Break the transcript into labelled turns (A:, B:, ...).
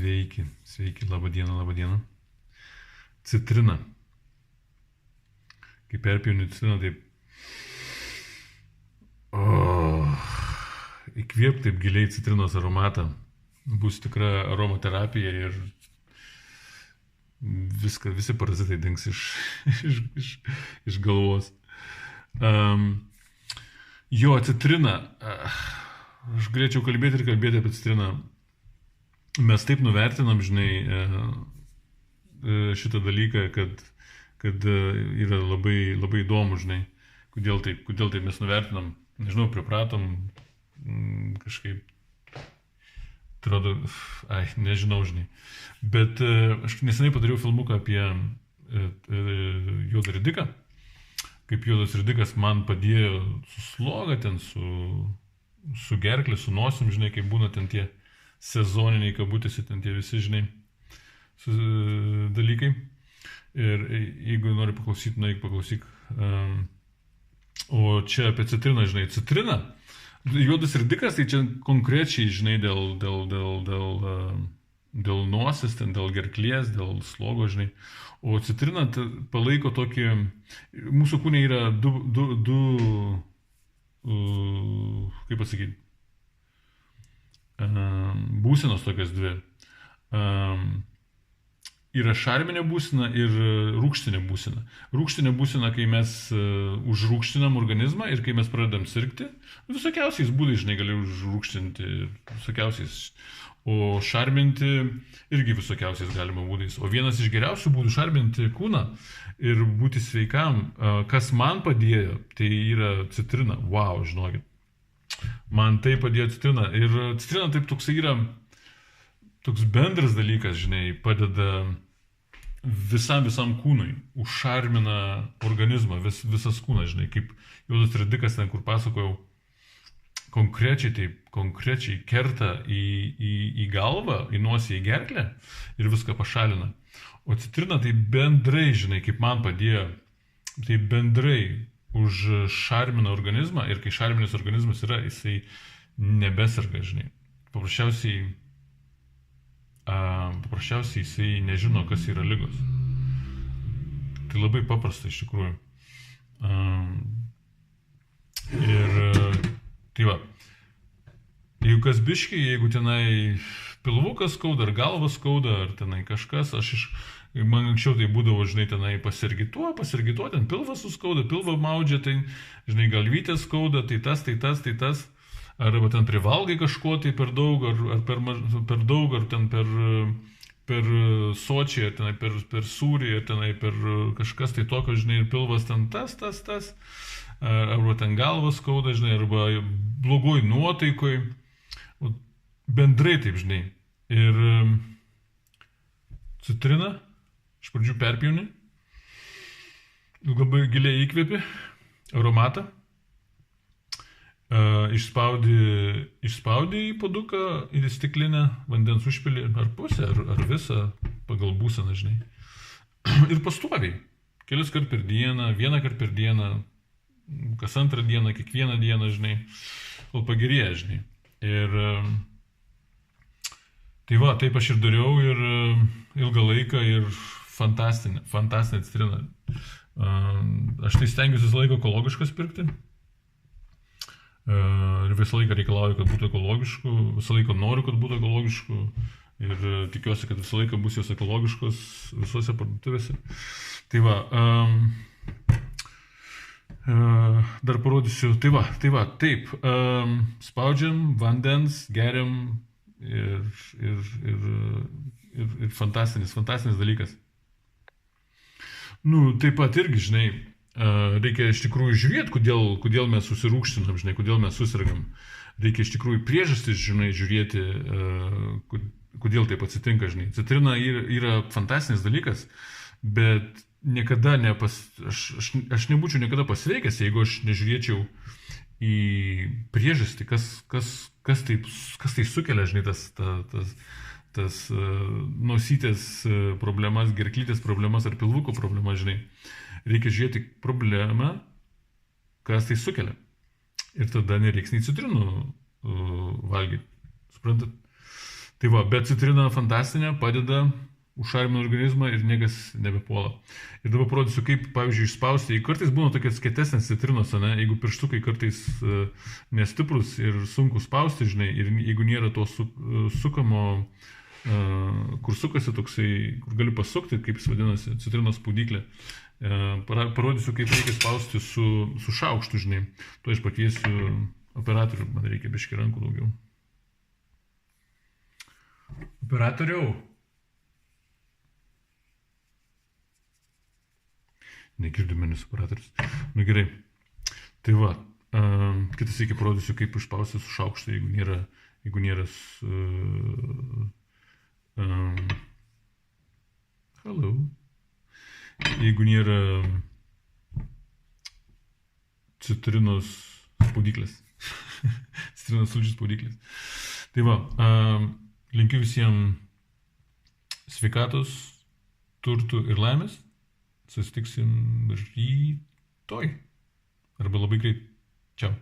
A: Sveiki, laba diena. Citrina. Kai perpjauni citriną, taip... Įkvėp taip giliai citrinos aromatą. Bus tikra aromaterapija ir visi parazitai dings iš galvos. Citrina. Aš galėčiau kalbėti apie citriną. Mes taip nuvertinam, šitą dalyką, kad yra labai, labai įdomu, kodėl taip mes nuvertinam. Nežinau, pripratom, kažkaip, atrodo, nežinau, Bet aš nesenai padariau filmuką apie juodą ridiką, kaip juodas ridikas man padėjo su sloga, ten su gerklė, su nosim, kaip būna ten tie sezoniniai kabutėse, ten tie visi, dalykai. Ir jeigu nori paklausyti, nueik paklausyk. O čia apie citriną, citrina. Juodas ridikas, tai čia konkrečiai, dėl nosis, ten dėl gerklės, dėl slogo, O citrina palaiko tokį, mūsų kūne yra du kaip pasakyti, būsenos tokios dvi. Yra šarminė būsena ir rūgštinė būsena. Rūgštinė būsena, kai mes užrūgštinam organizmą ir kai mes pradedam sirgti, visokiausiais būdais, gali užrūgštinti, visokiausiais. O šarminti irgi visokiausiais galima būdais. O vienas iš geriausių būdų šarminti kūną ir būti sveikam, kas man padėjo, tai yra citrina. Wow, žinokit. Man tai padėjo citrina. Ir citrina taip toksai yra toks bendras dalykas, padeda visam kūnui, užšarmina organizmą, visas kūnas, kaip juodas ridikas ten, kur pasakojau, konkrečiai kerta į galvą, į nosį, į gerklę ir viską pašalina. O citrina tai bendrai, kaip man padėjo, tai bendrai užšarmina organizmą ir kai šarminis organizmas yra, jisai nebesarga, Paprasčiausiai jisai nežino, kas yra ligos. Tai labai paprasta iš tikrųjų. Tai va, jeigu kas biški, jeigu tenai pilvukas skauda, ar galvas skauda, ar tenai kažkas, man anksčiau tai būdavo, tenai pasirgituo, ten pilvas suskauda, pilvą maudžia, tai, galvytės skauda, tai tas. Arba ten privalgai kažko tai per daug, ar per daug, ar ten per sočiai, ar tenai per sūrį, ar tenai per kažkas tai tokio, ir pilvas ten tas. Arba ten galvas skauda, arba blogoj nuotaikoj. Bendrai taip, Ir citrina, iš pradžių perpjauni, labai giliai įkvėpi aromatą. Išspaudi į puoduką ir į stiklinę, vandens užpili ar pusę, ar visą, pagal būseną, Ir pastoviai, kelias kart per dieną, vieną kart per dieną, kas antrą dieną, kiekvieną dieną, kol pagerėja, Ir tai va, taip aš ir dariau ir ilgą laiką ir fantastinė citrina. Aš tai stengiuosi visą laiką ekologiškas pirkti. Ir visą laiką reikalauju, kad būtų ekologiškų, visą laiką noriu, kad būtų ekologiškų ir tikiuosi, kad visą laiką bus jos ekologiškos visose parduotuvėse. Tai va, dar parodysiu, taip, spaudžiam, vandens, geriam ir fantastinis dalykas. Taip pat irgi, reikia iš tikrųjų žiūrėti, kodėl mes susirūgštinam, kodėl mes susirgam. Reikia iš tikrųjų priežastis, žiūrėti, kodėl taip atsitinka, Citrina yra fantastinis dalykas, bet niekada aš nebūčiau niekada pasveikęs, jeigu aš nežiūrėčiau į priežastį, kas tai sukelia, tas nosytės problemas, gerklytės problemas ar pilvuko problemas, Reikia žiūrėti problemą, kas tai sukelia. Ir tada nereiks nei citrinų valgyti. Suprantat? Tai va, bet citrina fantastinė, padeda, užšarmina organizmą ir niekas nebepuola. Ir dabar parodysiu, kaip, pavyzdžiui, išspausti. Kartais būna tokias kietesnės citrinos, ne? Jeigu pirštukai kartais nestiprus ir sunku spausti, žinai, ir jeigu nėra to sukamo, kur sukasi toksai, kur galiu pasukti, kaip jis vadinasi, citrinos spaudyklė. Parodysiu, kaip reikia spausti su šaukštu, žinai. Tuo aš pakviesiu operatorių, man reikia biškį rankų daugiau. Operatoriau. Negirdi manis operatorius. Nu gerai. Tai va, kitas iki parodysiu, kaip išspausti su šaukštu, jeigu nėra hello. Jeigu nėra citrinos spaudyklės. Citrinos sulčių spaudyklės. Tai va, linkiu visiems sveikatos, turtų ir laimės. Susitiksim rytoj. Arba labai greit. Čiau.